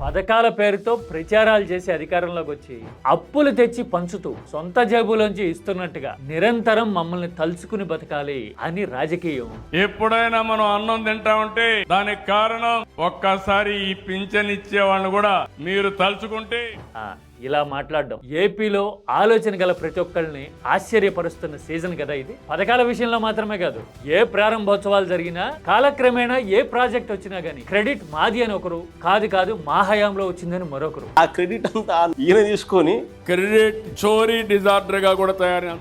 పథకాల పేరుతో ప్రచారాలు చేసి అధికారంలోకి వచ్చి అప్పులు తెచ్చి పంచుతూ సొంత జేబులోంచి ఇస్తున్నట్టుగా నిరంతరం మమ్మల్ని తలుచుకుని బతకాలి అని రాజకీయం. ఎప్పుడైనా మనం అన్నం తింటామంటే దానికి కారణం ఒక్కసారి ఈ పింఛన్ ఇచ్చే వాళ్ళని కూడా మీరు తలుచుకుంటే. ఇలా మాట్లాడడం ఏపీలో ఆలోచన గల ప్రతి ఒక్కరిని ఆశ్చర్యపరుస్తున్న సీజన్ కదా ఇది. పథకాల విషయంలో మాత్రమే కాదు, ఏ ప్రారంభోత్సవాలు జరిగినా కాలక్రమేణా ఏ ప్రాజెక్ట్ వచ్చినా గానీ క్రెడిట్ మాది అని ఒకరు, కాదు మా హయాంలో వచ్చిందని మరొకరు. ఆ క్రెడిట్ అంతా ఈయన తీసుకొని క్రెడిట్ చోరీ డిజార్డర్ గా కూడా తయారు.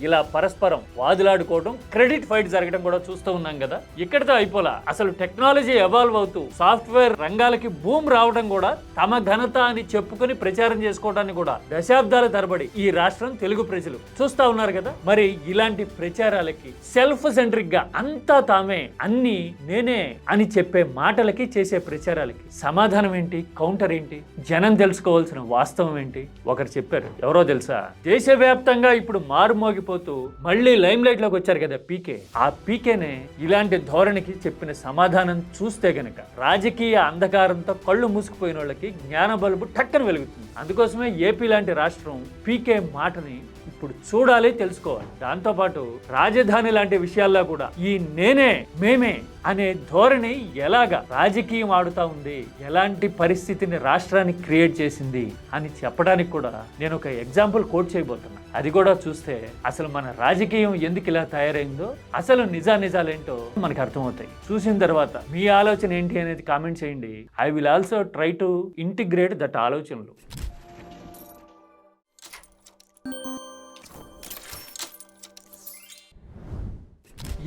ఇలా పరస్పరం వాదులాడుకోవడం, క్రెడిట్ ఫైట్ జరగడం కూడా చూస్తూ ఉన్నాం కదా. ఇక్కడితో అయిపోలా, అసలు టెక్నాలజీ ఎవాల్వ్ అవుతూ సాఫ్ట్వేర్ రంగాలకి బూమ్ రావడం కూడా తమ ఘనత అని చెప్పుకుని ప్రచారం చేసుకోవడానికి కూడా దశాబ్దాల తరబడి ఈ రాష్ట్రం తెలుగు ప్రజలు చూస్తా ఉన్నారు కదా. మరి ఇలాంటి ప్రచారాలకి, సెల్ఫ్ సెంట్రిక్ గా అంతా తామే, అన్ని నేనే అని చెప్పే మాటలకి, చేసే ప్రచారాలకి సమాధానం ఏంటి, కౌంటర్ ఏంటి, జనం తెలుసుకోవాల్సిన వాస్తవం ఏంటి? ఒకరు చెప్పారు, ఎవరో తెలుసా? దేశవ్యాప్తంగా ఇప్పుడు మారుమోగిపోతూ మళ్ళీ లైమ్ లైట్ లోకి వచ్చారు కదా పీకే. ఆ పీకేనే ఇలాంటి ధోరణికి చెప్పిన సమాధానం చూస్తే గనక రాజకీయ అంధకారంతో కళ్ళు మూసుకుపోయిన వాళ్ళకి జ్ఞాన బల్బు టక్కన వెలుగుతుంది. అందుకోసమే ఏపీ లాంటి రాష్ట్రం పీకే మాటని ఇప్పుడు చూడాలి, తెలుసుకోవాలి. దాంతోపాటు రాజధాని లాంటి విషయాల్లో కూడా ఈ నేనే, మేమే అనే ధోరణి ఎలాగా రాజకీయం ఆడుతా ఉంది, ఎలాంటి పరిస్థితిని రాష్ట్రానికి క్రియేట్ చేసింది అని చెప్పడానికి కూడా నేను ఒక ఎగ్జాంపుల్ కోట్ చేయబోతున్నా. అది కూడా చూస్తే అసలు మన రాజకీయం ఎందుకు ఇలా తయారైందో, అసలు నిజాలేంటో మనకు అర్థమవుతాయి. చూసిన తర్వాత మీ ఆలోచన ఏంటి అనేది కామెంట్ చేయండి. I will also try to integrate that ఆలోచనలు.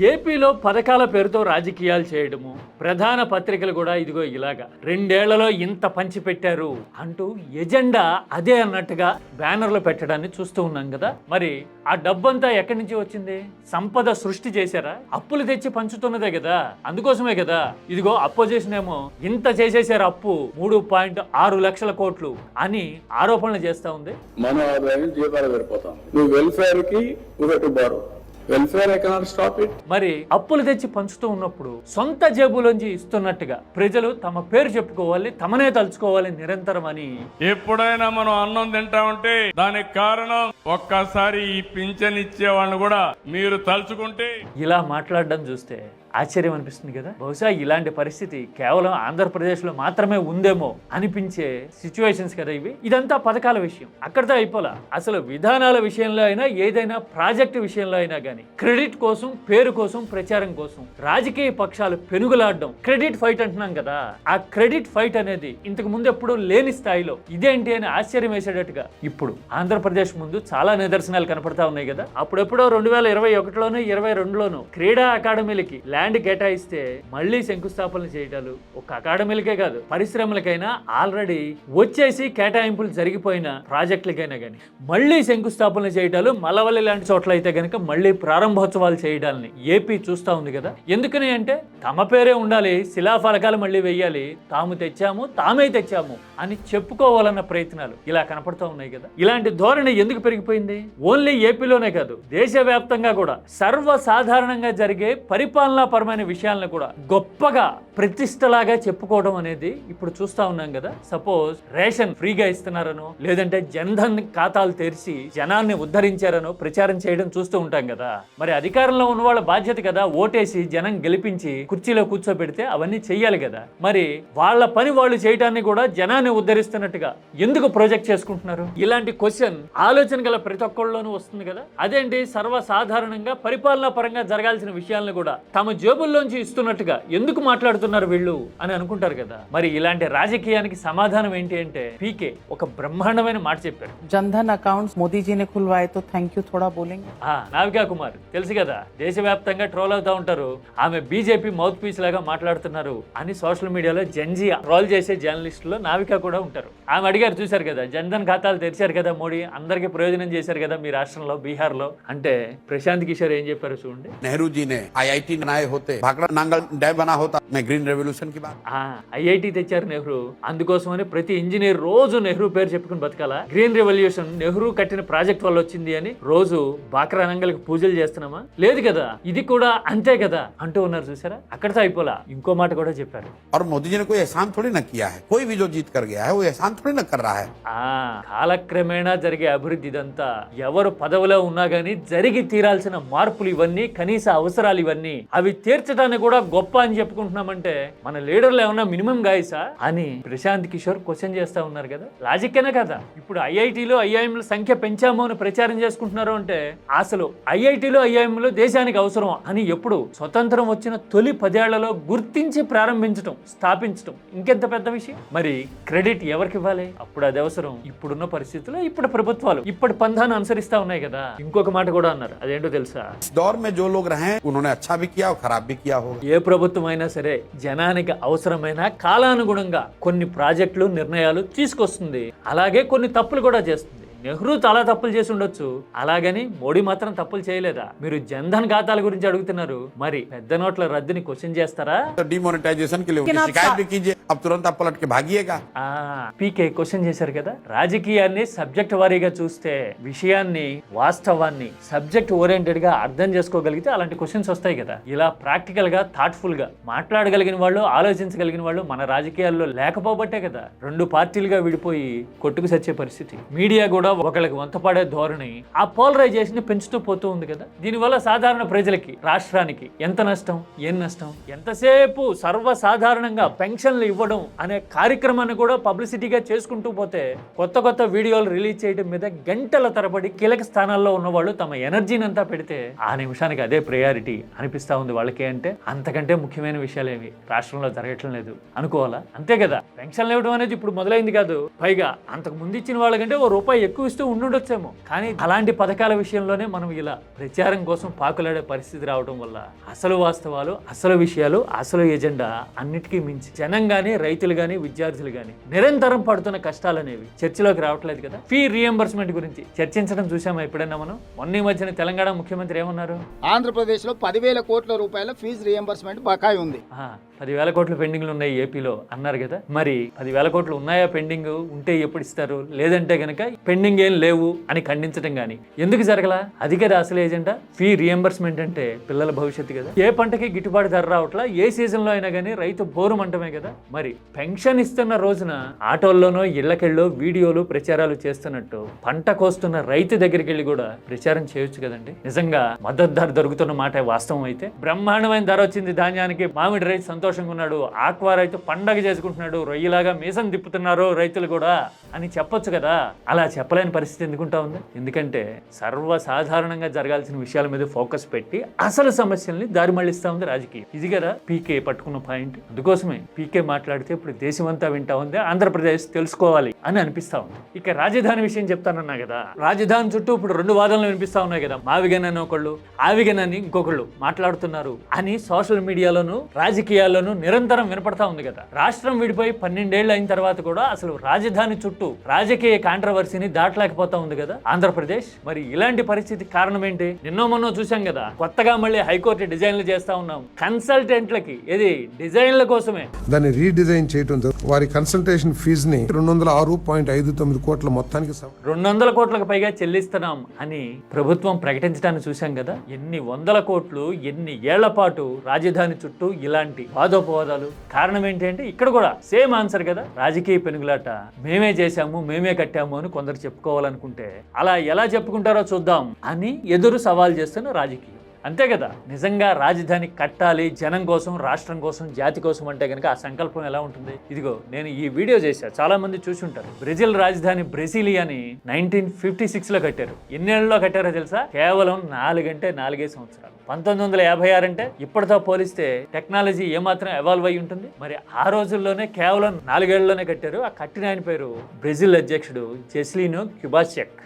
ఏపీలో పథకాల పేరుతో రాజకీయాలు చేయడము, ప్రధాన పత్రికలు కూడా ఇదిగో ఇలాగా 2 ఏళ్లలో ఇంత పంచి పెట్టారు అంటూ ఎజెండా అదే అన్నట్టుగా బ్యానర్లు పెట్టడాన్ని చూస్తూ ఉన్నాం కదా. మరి ఆ డబ్బంతా ఎక్కడి నుంచి వచ్చింది? సంపద సృష్టి చేశారా? అప్పులు తెచ్చి పంచుతున్నదే కదా. అందుకోసమే కదా ఇదిగో అపోజిషన్ ఏమో ఇంత చేసేసారు, అప్పు 3.6 లక్షల కోట్లు అని ఆరోపణలు చేస్తా ఉంది. మన ఆదాయం జీతాలు సరిపోతాం. నువ్వు వెల్ఫేర్ కి borrow, welfare I cannot stop it. మరి అప్పులు తెచ్చి పంచుతూ ఉన్నప్పుడు సొంత జేబులోంచి ఇస్తున్నట్టుగా ప్రజలు తమ పేరు చెప్పుకోవాలి, తమనే తలుచుకోవాలి నిరంతరం అని. ఎప్పుడైనా మనం అన్నం తింటామంటే దానికి కారణం ఒక్కసారి ఈ పింఛన్ ఇచ్చే వాళ్ళని కూడా మీరు తలుచుకుంటే. ఇలా మాట్లాడడం చూస్తే ఆశ్చర్యం అనిపిస్తుంది కదా. బహుశా ఇలాంటి పరిస్థితి కేవలం ఆంధ్రప్రదేశ్లో మాత్రమే ఉందేమో అనిపించే సిచ్యువేషన్స్ కదా ఇవి. ఇదంతా పథకాల విషయం, అక్కడితో అయిపోలా. అసలు విధానాల విషయంలో అయినా, ఏదైనా ప్రాజెక్టు విషయంలో అయినా కానీ క్రెడిట్ కోసం, పేరు కోసం, ప్రచారం కోసం రాజకీయ పక్షాలు పెనుగులాడడం, క్రెడిట్ ఫైట్ అంటున్నాం కదా. ఆ క్రెడిట్ ఫైట్ అనేది ఇంతకు ముందు ఎప్పుడూ లేని స్థాయిలో ఇదేంటి అని ఆశ్చర్యం వేసేటట్టుగా ఇప్పుడు ఆంధ్రప్రదేశ్ ముందు చాలా నిదర్శనాలు కనపడతా ఉన్నాయి కదా. అప్పుడెప్పుడో 2021లోను 22లోను క్రీడా అకాడమీలకి ల్యాండ్ కేటాయిస్తే మళ్ళీ శంకుస్థాపనలు చేయటాలు, ఒక అకాడమీలకే కాదు పరిశ్రమలకైనా, ఆల్రెడీ వచ్చేసి కేటాయింపులు జరిగిపోయిన ప్రాజెక్టులకైనా కానీ మళ్ళీ శంకుస్థాపనలు చేయటాలు, మలవల్లి లాంటి చోట్ల అయితే కనుక మళ్ళీ ప్రారంభోత్సవాలు చేయడాలని ఏపీ చూస్తా ఉంది కదా. ఎందుకని అంటే తమ పేరే ఉండాలి, శిలాఫలకాలు మళ్ళీ వెయ్యాలి, తాము తెచ్చాము, తామే తెచ్చాము అని చెప్పుకోవాలన్న ప్రయత్నాలు ఇలా కనపడుతూ ఉన్నాయి కదా. ఇలాంటి ధోరణి ఎందుకు పెరిగిపోయింది? ఓన్లీ ఏపీలోనే కాదు, దేశవ్యాప్తంగా కూడా సర్వసాధారణంగా జరిగే పరిపాలనా పరమైన విషయాలను కూడా గొప్పగా ప్రతిష్టలాగా చెప్పుకోవడం అనేది ఇప్పుడు చూస్తా ఉన్నాం కదా. సపోజ్ రేషన్ ఫ్రీగా ఇస్తున్నారనో, లేదంటే జన్ధన్ ఖాతాలు తెరిచి జనాన్ని ఉద్ధరించారనో ప్రచారం చేయడం చూస్తూ ఉంటాం కదా. మరి అధికారంలో ఉన్న వాళ్ళ బాధ్యత కదా, ఓటేసి జనం గెలిపించి కుర్చీలో కూర్చోబెడితే అవన్నీ చెయ్యాలి కదా. మరి వాళ్ళ పని వాళ్ళు చేయటాన్ని కూడా జనాన్ని ఉద్ధరిస్తున్నట్టుగా ఎందుకు ప్రొజెక్ట్ చేసుకుంటున్నారు? ఇలాంటి క్వశ్చన్ ఆలోచన గల ప్రతి ఒక్కళ్ళలోనూ వస్తుంది కదా. అదేంటి, సర్వసాధారణంగా పరిపాలనా పరంగా జరగాల్సిన విషయాలను కూడా తమ జేబుల్లోంచి ఇస్తున్నట్టుగా ఎందుకు మాట్లాడుతున్నారు వీళ్ళు అని అనుకుంటారు కదా. మరి ఇలాంటి రాజకీయానికి సమాధానం ఏంటి అంటే పీకే ఒక బ్రహ్మాండమైన మాట చెప్పారు. జన్ధన్ అకౌంట్స్ మోదీజీనే ఖుల్వాయే తో థాంక్యూ థోడా బోలేంగే. నావికా కుమార్ తెలుసు కదా, దేశవ్యాప్తంగా ట్రోల్ అవుతా ఉంటారు, ఆమె బీజేపీ మౌత్ పీస్ లాగా మాట్లాడుతున్నారు అని సోషల్ మీడియాలో జంజీ ట్రోల్ చేసే జర్నలిస్టులో నావికా కూడా ఉంటారు. ఆమె అడిగారు, చూశారు కదా, జన్ధన్ ఖాతాలు తెరిచారు కదా మోడీ, అందరికీ ప్రయోజనం చేశారు కదా మీ రాష్ట్రంలో, బీహార్ లో అంటే ప్రశాంత్ కిషోర్ ఏం చెప్పారు చూడండి. नेहरू जी ने IIT बनाए होते, भाखड़ा नांगल डैम बना होता, मैं ग्रीन रेवोल्यूशन की बात। ఐఐటి తెచ్చారు నెహ్రూ, అందుకోసమని ప్రతి ఇంజనీర్ రోజు నెహ్రూ పేరు చెప్పుకుని బతకాలా? గ్రీన్ రెవల్యూషన్ నెహ్రూ కట్టిన ప్రాజెక్ట్ వల్ల వచ్చింది అని రోజు బాక్రా నంగల్కి పూజలు చేస్తున్నామా? లేదు కదా. ఇది కూడా అంతే కదా అంటూ ఉన్నారు చూసారా. అక్కడితో అయిపోలా, ఇంకో మాట కూడా చెప్పారు. और मोदी जी ने कोई एहसान थोड़ी ना किया है, कोई भी जो जीत कर गया है वो एहसान थोड़ी ना कर रहा है। కాలక్రమేణా జరిగే అభివృద్ధి ఇదంతా. ఎవరు పదవిలో ఉన్నా గానీ జరిగి తీరాల్సిన మార్పులు ఇవన్నీ, కనీస అవసరాలు ఇవన్నీ, అవి తీర్చడానికి కూడా గొప్ప అని చెప్పుకుంటున్నామంటే మన లీడర్లు ఏమన్నా మినిమం గాయసా అని ప్రశాంత్ కిషోర్ క్వశ్చన్ చేస్తా ఉన్నారు కదా. లాజిక్కేనా కదా. ఇప్పుడు ఐఐటీలో ఐఐఎంల సంఖ్య పెంచాము అని ప్రచారం చేసుకుంటున్నారు అంటే అసలు ఐఐటీలో ఐఐఎంలు దేశానికి అవసరం అని ఎప్పుడు స్వతంత్రం వచ్చిన తొలి 10 ఏళ్లలో గుర్తించి ప్రారంభించడం, స్థాపించడం ఇంకెంత పెద్ద విషయం. మరి క్రెడిట్ ఎవరికి ఇవ్వాలి? అప్పుడు అది అవసరం. ఇప్పుడున్న పరిస్థితుల్లో ఇప్పుడు ప్రభుత్వాలు ఇప్పటి పంధాన్ని అనుసరిస్తా ఉన్నాయి కదా. ఇంకొక మాట కూడా అన్నారు, అదేంటో తెలుసా? दौर में जो लोग रहे उन्होंने अच्छा भी किया और खराब भी किया होगा। ఏ ప్రభుత్వం అయినా సరే జనానికి అవసరమైన కాలానుగుణంగా కొన్ని ప్రాజెక్టులు, నిర్ణయాలు తీసుకొస్తుంది. అలాగే కొన్ని తప్పులు కూడా చేస్తుంది. నెహ్రూ చాలా తప్పులు చేసి ఉండొచ్చు, అలాగని మోడీ మాత్రం తప్పులు చేయలేదా? మీరు జన్ధన్ ఖాతాల గురించి అడుగుతున్నారు, మరి పెద్ద నోట్ల రద్దుని క్వశ్చన్ చేస్తారా? तो डिमोनेटाइजेशन के लिए उनकी शिकायत भी कीजिए, अब तुरंत आप पलट के भागिएगा। పీకే క్వశ్చన్ చేశారు కదా. రాజకీయాన్ని సబ్జెక్ట్ వారీగా చూస్తే, విషయాన్ని, వాస్తవాన్ని సబ్జెక్ట్ ఓరియంటెడ్ గా అర్థం చేసుకోగలిగితే అలాంటి క్వశ్చన్స్ వస్తాయి కదా. ఇలా ప్రాక్టికల్ గా, థాట్ఫుల్ గా మాట్లాడగలిగిన వాళ్ళు, ఆలోచించగలిగిన వాళ్ళు మన రాజకీయాల్లో లేకపోబట్టే కదా 2 పార్టీలుగా విడిపోయి కొట్టుకు సచ్చే పరిస్థితి. మీడియా కూడా ఒకళ్ళకి వంతపడే ధోరణి ఆ పోలరైజేషన్ పెంచుతూ పోతూ ఉంది కదా. దీనివల్ల సాధారణ ప్రజలకి, రాష్ట్రానికి ఎంత నష్టం, ఏం నష్టం? ఎంతసేపు సర్వసాధారణంగా పెన్షన్లు ఇవ్వడం అనే కార్యక్రమాన్ని కూడా పబ్లిసిటీగా చేసుకుంటూ పోతే, కొత్త కొత్త వీడియోలు రిలీజ్ చేయడం మీద గంటల తరబడి కీలక స్థానాల్లో ఉన్నవాళ్ళు తమ ఎనర్జీని అంతా పెడితే ఆ నిమిషానికి అదే ప్రయారిటీ అనిపిస్తా ఉంది వాళ్ళకి. అంటే అంతకంటే ముఖ్యమైన విషయాలేవి రాష్ట్రంలో జరగటం లేదు అనుకోవాలా? అంతే కదా. పెన్షన్లు ఇవ్వడం అనేది ఇప్పుడు మొదలైంది కాదు. పైగా అంతకు ముందు ఇచ్చిన వాళ్ళకంటే ₹1 ఎక్కువ ఇస్తూ ఉండుండొచ్చేమో. కానీ అలాంటి పథకాల విషయంలోనే మనం ఇలా ప్రచారం కోసం పాకులాడే పరిస్థితి రావడం వల్ల అసలు వాస్తవాలు, అసలు విషయాలు, అసలు ఎజెండా అన్నిటికీ మించి జనం గానీ, రైతులు గానీ, విద్యార్థులు గానీ నిరంతరం పడుతున్న కష్టాలనేవి చర్చలోకి రావట్లేదు కదా. ఫీ రియంబర్స్మెంట్ గురించి చర్చించడం చూసామా ఎప్పుడైనా మనం? మొన్న ఈ మధ్యన తెలంగాణ ముఖ్యమంత్రి ఏమన్నారు? ఆంధ్రప్రదేశ్ లో 10,000 కోట్ల రూపాయల ఫీజు రియంబర్స్మెంట్ బకాయి ఉంది. 10,000 కోట్ల పెండింగ్లు ఉన్నాయి ఏపీలో అన్నారు కదా. మరి 10,000 కోట్లు ఉన్నాయా పెండింగ్? ఉంటే ఎప్పుడు ఇస్తారు? లేదంటే గనక పెండింగ్ ఏం లేవు అని ఖండించడం గానీ ఎందుకు జరగలా? అది కదా అసలు ఏజెండా. ఫీ రియంబర్స్మెంట్ అంటే పిల్లల భవిష్యత్తు కదా. ఏ పంటకి గిట్టుబాటు ధర రావట్లా, ఏ సీజన్ లో అయినా గానీ రైతు బోరు మంటమే కదా. మరి పెన్షన్ ఇస్తున్న రోజున ఆటోల్లోనో ఇళ్లకెళ్ళో వీడియోలు, ప్రచారాలు చేస్తున్నట్టు పంట కోస్తున్న రైతు దగ్గరికి వెళ్ళి కూడా ప్రచారం చేయొచ్చు కదండి. నిజంగా మద్దతు ధర దొరుకుతున్న మాట వాస్తవం అయితే, బ్రహ్మాండమైన ధర వచ్చింది ధాన్యానికి, మామిడి రైతు సంతోషంగా ఉన్నాడు, ఆక్వా రైతు పండగ చేసుకుంటున్నాడు, రొయ్యలాగా మీసం తిప్పుతున్నారు రైతులు కూడా అని చెప్పొచ్చు కదా. అలా చెప్పలేని పరిస్థితి ఎందుకుంటా ఉంది? ఎందుకంటే సర్వసాధారణంగా జరగాల్సిన విషయాల మీద ఫోకస్ పెట్టి అసలు సమస్యల్ని దారి మళ్లిస్తా ఉంది రాజకీయం. ఇది కదా పీకే పట్టుకున్న పాయింట్. అందుకోసమే పీకే మాట్లాడితే ఇప్పుడు దేశమంతా వింటా ఉంది, ఆంధ్రప్రదేశ్ తెలుసుకోవాలి అని అనిపిస్తా ఉంది. ఇక రాజధాని విషయం చెప్తానన్నా కదా. రాజధాని చుట్టూ ఇప్పుడు 2 వాదనలు వినిపిస్తా ఉన్నాయి కదా. మావిగన్ అని ఒకళ్ళు, ఆవిగన్ అని ఇంకొకళ్ళు మాట్లాడుతున్నారు అని సోషల్ మీడియాలోను, రాజకీయాల్లోనూ నిరంతరం వినపడతా ఉంది కదా. రాష్ట్రం విడిపోయి 12 ఏళ్ళు అయిన తర్వాత కూడా అసలు రాజధాని చుట్టూ రాజకీయ కాంట్రవర్సీని దాటలేకపోతా ఉంది కదా ఆంధ్రప్రదేశ్. మరి ఇలాంటి పరిస్థితి కారణం ఏంటి? నిన్నో మొన్నో చూసాం కదా, కొత్తగా మళ్ళీ హైకోర్టు డిజైన్లు చేస్తా ఉన్నాం కన్సల్టెంట్లకి. ఇది డిజైన్ల కోసమే. దాన్ని రీడిజైన్ చేయడం, వారి కన్సల్టేషన్ ఫీజు ని 206.59 కోట్ల మొత్తానికి 200 కోట్లకు పైగా చెల్లిస్తున్నాం అని ప్రభుత్వం ప్రకటించడాన్ని చూసాం కదా. ఎన్ని వందల కోట్లు, ఎన్ని ఏళ్ల పాటు రాజధాని చుట్టూ ఇలాంటి వాదోపవాదాలు. కారణం ఏంటి అంటే ఇక్కడ కూడా సేమ్ ఆన్సర్ కదా. రాజకీయ పెనుగులాట. మేమే చేశాము, మేమే కట్టాము అని కొందరు చెప్పుకోవాలనుకుంటే అలా ఎలా చెప్పుకుంటారో చూద్దాం అని ఎదురు సవాల్ చేస్తున్న రాజకీయం. అంతే కదా. నిజంగా రాజధాని కట్టాలి జనం కోసం, రాష్ట్రం కోసం, జాతి కోసం అంటే కనుక ఆ సంకల్పం ఎలా ఉంటుంది? ఇదిగో నేను ఈ వీడియో చేశా, చాలా మంది చూసి ఉంటారు. బ్రెజిల్ రాజధాని బ్రెసిలియాని 1956లో కట్టారు. ఎన్నేళ్లలో కట్టారో తెలుసా? కేవలం 4 సంవత్సరాలు. 1956 అంటే ఇప్పటితో పోలిస్తే టెక్నాలజీ ఏమాత్రం ఎవాల్వ్ అయి ఉంటుంది. మరి ఆ రోజుల్లోనే కేవలం 4 ఏళ్లలోనే కట్టారు. ఆ కట్టిన ఆయన పేరు బ్రెజిల్ అధ్యక్షుడు జెస్లినో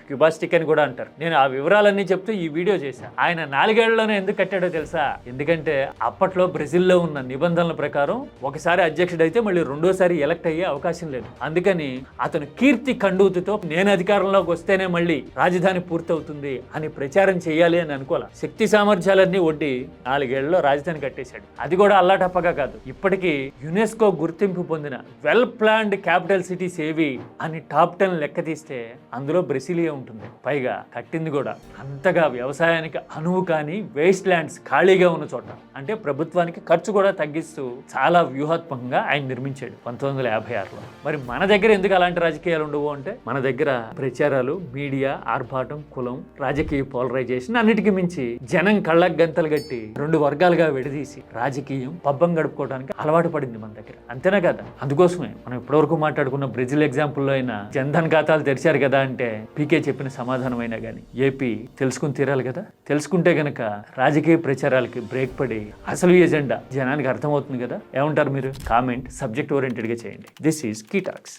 క్యుబాస్టిక్ అని కూడా అంటారు. నేను ఆ వివరాలన్నీ చెప్తూ ఈ వీడియో చేశాను. ఆయన 4 ఏళ్లలోనే ఎందుకు కట్టాడో తెలుసా? ఎందుకంటే అప్పట్లో బ్రెజిల్లో ఉన్న నిబంధనల ప్రకారం ఒకసారి అధ్యక్షుడు అయితే మళ్ళీ రెండోసారి ఎలక్ట్ అయ్యే అవకాశం లేదు. అందుకని అతను కీర్తి కండూతితో నేను అధికారంలోకి వస్తేనే మళ్ళీ రాజధాని పూర్తవుతుంది అని ప్రచారం చేయాలి అని అనుకోవాలి. శక్తి సామర్థ్యాల అప్పులన్నీ వడ్డీ 4 ఏళ్లలో రాజధాని కట్టేశాడు. అది కూడా అల్లాటప్పగా కాదు, ఇప్పటికీ యునెస్కో గుర్తింపు పొందిన వెల్ ప్లాన్డ్ క్యాపిటల్ సిటీస్ ఏవి అని టాప్ 10 లెక్క తీస్తే అందులో బ్రెసిలియా ఉంటుంది. పైగా కట్టింది కూడా అంతగా వ్యవసాయానికి అనువు కానీ వేస్ట్ ల్యాండ్స్ ఖాళీగా ఉన్న చోట. అంటే ప్రభుత్వానికి ఖర్చు కూడా తగ్గిస్తూ చాలా వ్యూహాత్మకంగా ఆయన నిర్మించాడు 1956లో. మరి మన దగ్గర ఎందుకు అలాంటి రాజకీయాలు ఉండవు అంటే, మన దగ్గర ప్రచారాలు, మీడియా, ఆర్భాటం, కులం, రాజకీయ పోలరైజేషన్, అన్నిటికీ మించి జనం కళ్ళకు గంతలు కట్టి 2 వర్గాలుగా విడదీసి రాజకీయం పబ్బం గడుపుకోవడానికి అలవాటు పడింది మన దగ్గర. అంతేనా కదా? అందుకోసమే మనం ఇప్పటివరకు మాట్లాడుకున్న బ్రెజిల్ ఎగ్జాంపుల్లో అయినా జన్ధన్ ఖాతాలు తెరిచారు కదా అంటే పీకే చెప్పిన సమాధానం అయినా కానీ ఏపీ తెలుసుకుని తీరాలి కదా. తెలుసుకుంటే గనక రాజకీయ ప్రచారాలకి బ్రేక్ పడి అసలు ఎజెండా జనానికి అర్థమవుతుంది కదా. ఏమంటారు మీరు? కామెంట్ సబ్జెక్ట్ ఓరియంటెడ్గా చేయండి. This is key talks.